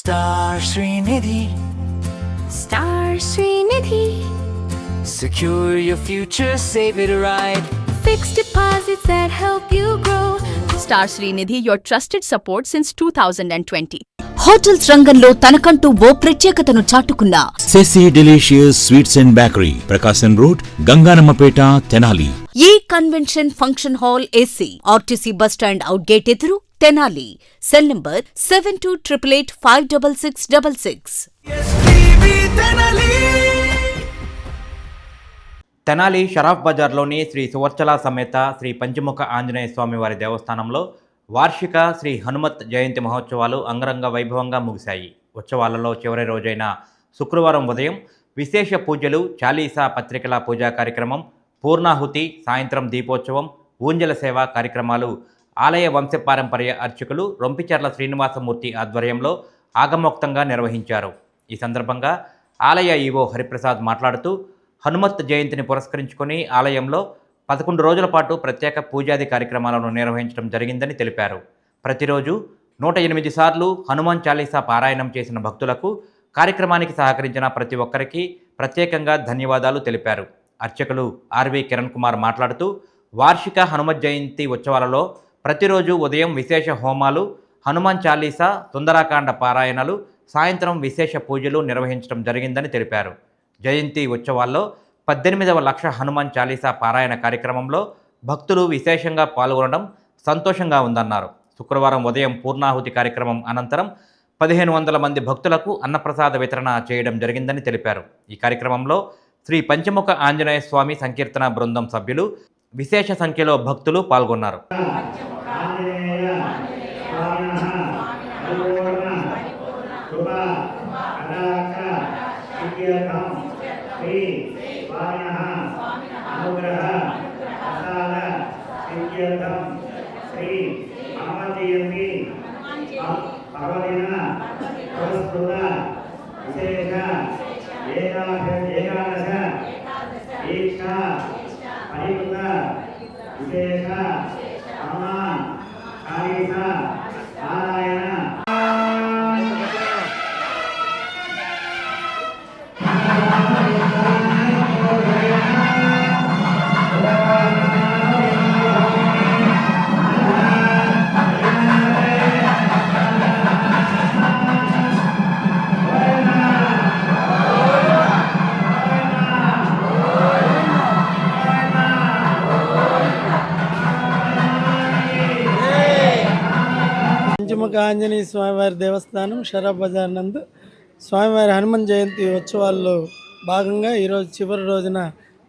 Star Srinidhi. Star Srinidhi. Secure your future, save it right. Fixed deposits that help you grow. Star Srinidhi, your trusted support since 2020. Hotels రంగంలో తనకంటూ ఓ ప్రత్యేకతను చాటుకున్న సెసి delicious sweets and bakery, Prakasam road, Ganganammapeta, Tenali. ఈ convention function hall AC, RTC bus stand out gate ఎదురు, Tenali. Cell number 7288856666. Tenali Sharaf బజార్లోని శ్రీ సువర్చల సమేత శ్రీ పంచముఖ ఆంజనేయ స్వామి వారి దేవస్థానంలో వార్షిక శ్రీ హనుమత్ జయంతి మహోత్సవాలు అంగరంగ వైభవంగా ముగిశాయి. ఉత్సవాలలో చివరి రోజైన శుక్రవారం ఉదయం విశేష పూజలు, చాలీసా పత్రికల పూజా కార్యక్రమం, పూర్ణాహుతి, సాయంత్రం దీపోత్సవం, ఊంజల సేవ కార్యక్రమాలు ఆలయ వంశపారంపర్య అర్చకులు రొంపిచెర్ల శ్రీనివాసమూర్తి ఆధ్వర్యంలో ఆగమోక్తంగా నిర్వహించారు. ఈ సందర్భంగా ఆలయ ఈవో హరిప్రసాద్ మాట్లాడుతూ హనుమత్ జయంతిని పురస్కరించుకొని ఆలయంలో 11 రోజుల పాటు ప్రత్యేక పూజాది కార్యక్రమాలను నిర్వహించడం జరిగిందని తెలిపారు. ప్రతిరోజు 108 సార్లు హనుమాన్ చాలీసా పారాయణం చేసిన భక్తులకు కార్యక్రమానికి సహకరించిన ప్రతి ఒక్కరికి ప్రత్యేకంగా ధన్యవాదాలు తెలిపారు. అర్చకులు ఆర్వి కిరణ్ కుమార్ మాట్లాడుతూ వార్షిక హనుమత్ జయంతి ఉత్సవాలలో ప్రతిరోజు ఉదయం విశేష హోమాలు, హనుమాన్ చాలీసా, సుందరాకాండ పారాయణలు, సాయంత్రం విశేష పూజలు నిర్వహించడం జరిగిందని తెలిపారు. జయంతి ఉత్సవాల్లో 18వ లక్ష హనుమాన్ చాలీసా పారాయణ కార్యక్రమంలో భక్తులు విశేషంగా పాల్గొనడం సంతోషంగా ఉందన్నారు. శుక్రవారం ఉదయం పూర్ణాహుతి కార్యక్రమం అనంతరం 1500 మంది భక్తులకు అన్నప్రసాద వితరణ చేయడం జరిగిందని తెలిపారు. ఈ కార్యక్రమంలో శ్రీ పంచముఖ ఆంజనేయ స్వామి సంకీర్తన బృందం సభ్యులు విశేష సంఖ్యలో భక్తులు పాల్గొన్నారు. పంచముఖ ఆంజనేయ స్వామివారి దేవస్థానం షరాఫ్ బజార్ నందు స్వామివారి హనుమాన్ జయంతి ఉత్సవాల్లో భాగంగా ఈరోజు చివరి రోజున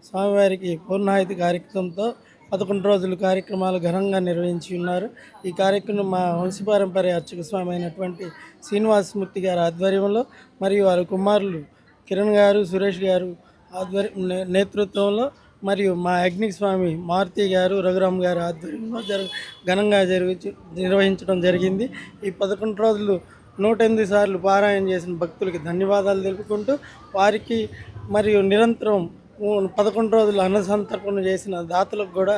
స్వామివారికి పూర్ణాహుతి కార్యక్రమంతో 11 రోజుల కార్యక్రమాలు ఘనంగా నిర్వహించి ఉన్నారు. ఈ కార్యక్రమం మా వంశపారంపర్య అర్చక స్వామి అయినటువంటి శ్రీనివాసమూర్తి గారి ఆధ్వర్యంలో మరియు వారి కుమారులు కిరణ్ గారు, సురేష్ గారు నేతృత్వంలో మరియు మా అగ్ని స్వామి మారుతి గారు, రఘురామ్ గారి ఆధ్వర్యంలో ఘనంగా నిర్వహించడం జరిగింది. ఈ 11 రోజులు 108 సార్లు పారాయణ చేసిన భక్తులకి ధన్యవాదాలు తెలుపుకుంటూ వారికి మరియు నిరంతరం 11 రోజులు అన్నసంతర్పణ చేసిన దాతలకు కూడా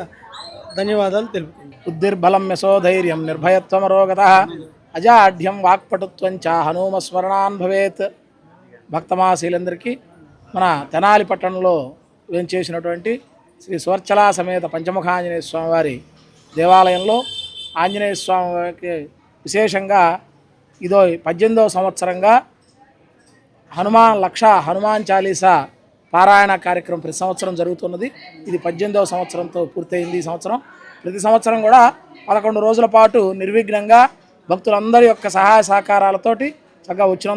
ధన్యవాదాలు తెలుపుకుంటాం. బుద్ధిర్బలం యశోధైర్యం నిర్భయత్వమరోగత అజాఢ్యం వాక్పటుత్వంచ హనుమస్మరణాన్ భవేత్. భక్తమాశీలందరికీ మన తెనాలి పట్టణంలో వేంచేసినటువంటి శ్రీ సువర్చల సమేత పంచముఖ ఆంజనేయ స్వామివారి దేవాలయంలో ఆంజనేయ స్వామికి విశేషంగా ఇదో 18వ సంవత్సరంగా హనుమాన్ చాలీసా పారాయణ కార్యక్రమం ప్రతి సంవత్సరం జరుగుతున్నది. ఇది 18వ సంవత్సరంతో పూర్తయింది. ఈ సంవత్సరం ప్రతి సంవత్సరం కూడా 11 రోజుల పాటు నిర్విఘ్నంగా భక్తులందరి యొక్క సహాయ సహకారాలతోటి చక్కగా వచ్చిన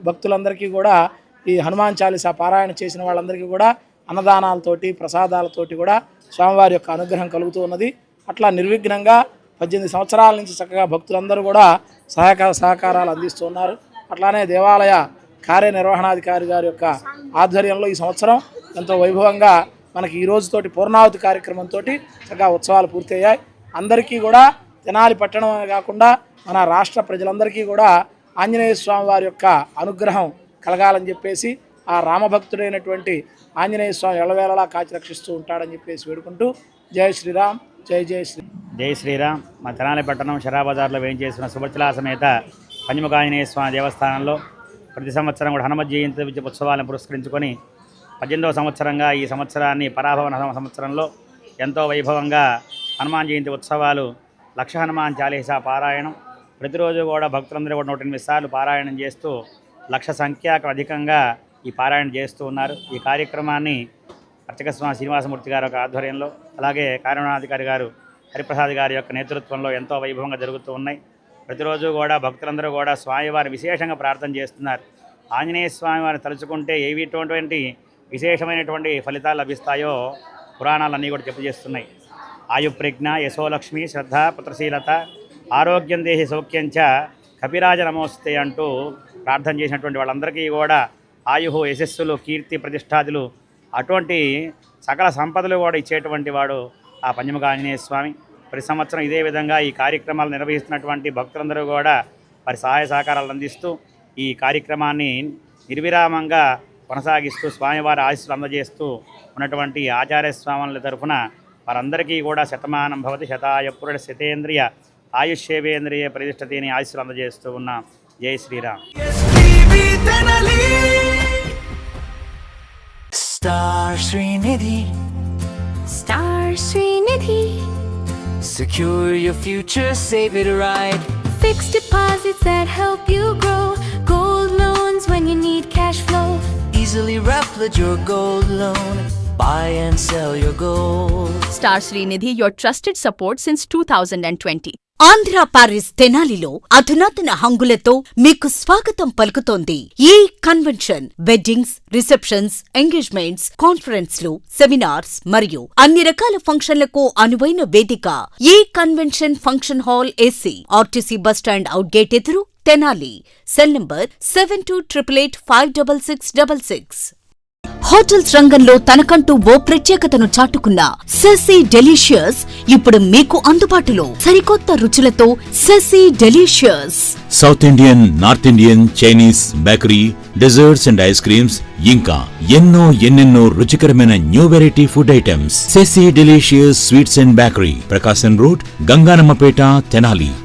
భక్తులందరికీ కూడా ఈ హనుమాన్ చాలీసా పారాయణ చేసిన వాళ్ళందరికీ కూడా అన్నదానాలతోటి, ప్రసాదాలతోటి కూడా స్వామివారి యొక్క అనుగ్రహం కలుగుతూ ఉన్నది. అట్లా నిర్విఘ్నంగా 18 సంవత్సరాల నుంచి చక్కగా భక్తులందరూ కూడా సహకారాలు అందిస్తున్నారు. అట్లానే దేవాలయ కార్యనిర్వహణాధికారి గారి యొక్క ఆధ్వర్యంలో ఈ సంవత్సరం ఎంతో వైభవంగా మనకి ఈ రోజుతోటి పూర్ణాహుతి కార్యక్రమంతో చక్కగా ఉత్సవాలు పూర్తయ్యాయి. అందరికీ కూడా తెనాలి పట్టణం కాకుండా మన రాష్ట్ర ప్రజలందరికీ కూడా ఆంజనేయ స్వామి వారి యొక్క అనుగ్రహం కలగాలని చెప్పేసి ఆ రామభక్తుడైనటువంటి ఆంజనేయ స్వామి ఎల్లవేళలా కాచి రక్షిస్తూ ఉంటాడని చెప్పేసి వేడుకుంటూ జై శ్రీరామ్, జై జై శ్రీ జై శ్రీరామ్. మా తెనాలి పట్టణం షరాఫ్ బజార్లో వేయించేసిన సువర్చల సమేత పంచముఖ ఆంజనేయ స్వామి దేవస్థానంలో ప్రతి సంవత్సరం కూడా హనుమత్ జయంతి ఉత్సవాలను పురస్కరించుకొని 18వ సంవత్సరంగా ఈ సంవత్సరాన్ని పరాభవన సంవత్సరంలో ఎంతో వైభవంగా హనుమాన్ జయంతి ఉత్సవాలు లక్ష హనుమాన్ చాలీసా పారాయణం ప్రతిరోజు కూడా భక్తులందరూ కూడా 108 సార్లు పారాయణం చేస్తూ లక్ష సంఖ్యకు అధికంగా ఈ పారాయణ చేస్తూ ఉన్నారు. ఈ కార్యక్రమాన్ని అర్చక స్వామి శ్రీనివాసమూర్తి గారి యొక్క ఆధ్వర్యంలో అలాగే కార్యనిర్వహణాధికారి గారు హరిప్రసాద్ గారి యొక్క నేతృత్వంలో ఎంతో వైభవంగా జరుగుతూ ఉన్నాయి. ప్రతిరోజు కూడా భక్తులందరూ కూడా స్వామివారిని విశేషంగా ప్రార్థన చేస్తున్నారు. ఆంజనేయ స్వామివారిని తలుచుకుంటే ఏవిటువంటి విశేషమైనటువంటి ఫలితాలు లభిస్తాయో పురాణాలన్నీ కూడా చెప్పజేస్తున్నాయి. ఆయుప్రజ్ఞ, యశోలక్ష్మి, శ్రద్ధ, పుత్రశీలత, ఆరోగ్యం దేహి సౌఖ్యంచ కపిరాజ నమోస్తే అంటూ ప్రార్థన చేసినటువంటి వాళ్ళందరికీ కూడా ఆయుహు, యశస్సులు, కీర్తి, ప్రతిష్టాదులు అటువంటి సకల సంపదలు కూడా ఇచ్చేటువంటి వాడు ఆ పంచముఖ ఆంజనేయ స్వామి. ప్రతి సంవత్సరం ఇదే విధంగా ఈ కార్యక్రమాలు నిర్వహిస్తున్నటువంటి భక్తులందరూ కూడా వారి సహాయ సహకారాలు అందిస్తూ ఈ కార్యక్రమాన్ని నిర్విరామంగా కొనసాగిస్తూ స్వామివారి ఆశీస్సులు అందజేస్తూ ఉన్నటువంటి ఆచార్య స్వాముల తరఫున వారందరికీ కూడా శతమానం భవతి శతాయ పురుష శతేంద్రియ ఆయుష్యేవేంద్రియ ప్రతిష్టతి అని ఆశీస్సులు అందజేస్తూ ఉన్నాం. జై Sriram. Star Srinidhi, Star Srinidhi. secure your future, save it right. Fixed deposits that help you grow. Gold loans when you need cash flow. Easily replicate your gold loan, buy and sell your gold. Star Srinidhi, your trusted support since 2020. Andhra Paris తెనాలిలో అధునాతన హంగులతో మీకు స్వాగతం పలుకుతోంది ఈ convention. Weddings, receptions, engagements, కాన్ఫరెన్స్లు, seminars మరియు అన్ని రకాల ఫంక్షన్లకు అనువైన వేదిక ఈ convention function hall AC, RTC bus stand out gate ఎదురు, తెనాలి. Cell number 7288566666. హోటల్స్ రంగంలో తనకంటూ ఓ ప్రత్యేకతను చాటుకున్న సెసీ డెలీషియస్ ఇప్పుడు మీకు అందుబాటులో సరికొత్త రుచులతో సెసీ delicious. South Indian, north Indian, Chinese, bakery, desserts and ice creams ఇంకా ఎన్నెన్నో రుచికరమైన న్యూ వెరైటీ ఫుడ్ ఐటమ్స్. సెసీ delicious sweets and bakery, Prakasam road, Ganganammapeta, Tenali.